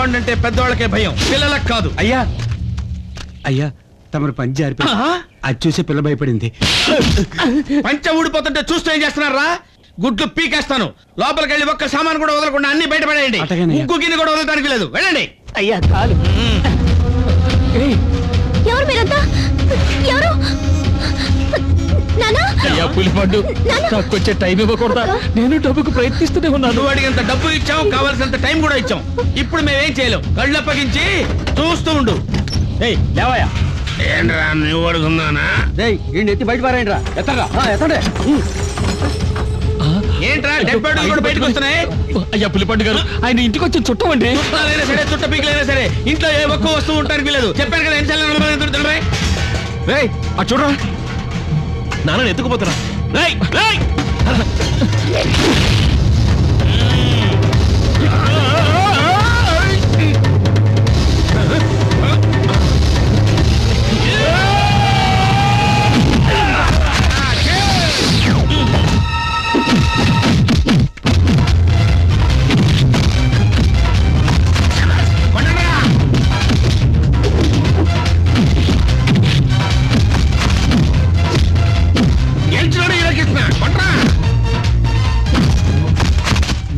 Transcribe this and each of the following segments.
Bond అంటే పెద్దవాళ్ళకే భయం, పిల్లలకు కాదు. అయ్యా అయ్యా తమరు పంచి జారిపో. అది చూసే పిల్ల భయపడింది. పంచ ఊడిపోతుంటే చూస్తూ ఏం చేస్తున్నారా? గుడ్లు పీకేస్తాను. లోపలికి వెళ్ళి ఒక్క సామాను కూడా వదలకుండా అన్ని బయటపడేయండి. ముగ్గు గిన్నె కూడా వదలడానికి లేదు. వెళ్ళండి. అయ్యా కాలు. ఎవరు మీరంతా? ఎవరు? పులిపడ్డు నాకొచ్చే టైం ఇవ్వకూడదా? నేను డబ్బుకు ప్రయత్నిస్తూనే ఉన్నాను. నువ్వు అడిగినంత డబ్బు ఇచ్చాం, కావాల్సినంత టైం కూడా ఇచ్చాం. ఇప్పుడు మేమేం చేయలేం. కళ్ళు అప్పగించి చూస్తూ ఉండు. లేవయ్యా. ఏంట్రా నువ్వు అడుగున్నానా? ఎత్తి బయట పారేయండి రా. ఎత్తరా ఎత్తండి. ఏంట్రా డెడ్ బాడీలు కూడా బయటకు వస్తున్నాయి? అయ్యా పులిపడ్డు గారు, ఆయన ఇంటికి వచ్చి చుట్టమండి. చుట్టాలైనా సరే, చుట్ట పీకలైనా సరే, ఇంట్లో ఏ ఒక్క వస్తువు ఉంటానికి లేదు. చెప్పాను కదా ఎన్నిసార్లు. చూడరా, నాన్న ఎత్తుకుపోతారా?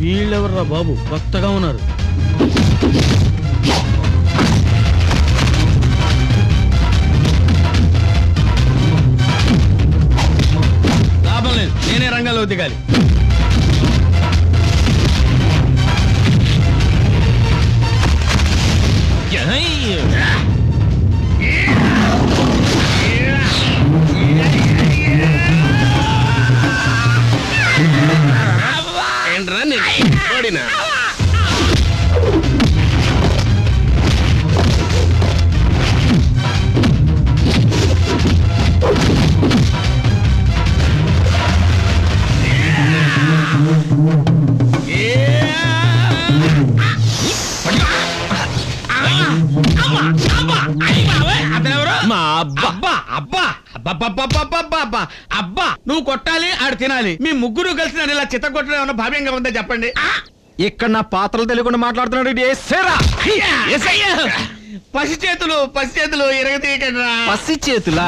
వీళ్ళెవర్రా బాబు, కొత్తగా ఉన్నారు. లాభం లేదు, నేనే రంగంలో దిగాలి. ఏంట్రా అబ్బా నువ్వు కొట్టాలి, ఆడు తినాలి. మీ ముగ్గురు కలిసి నన్ను ఇలా చిత్త కొట్టడం ఏమన్నా భావ్యంగా ఉందా చెప్పండి. ఇక్కడ నా పాత్రలు తెలియకుండా మాట్లాడుతున్నాడు. పసి చేతులు ఇరగతీయకండి. పసి చేతులా?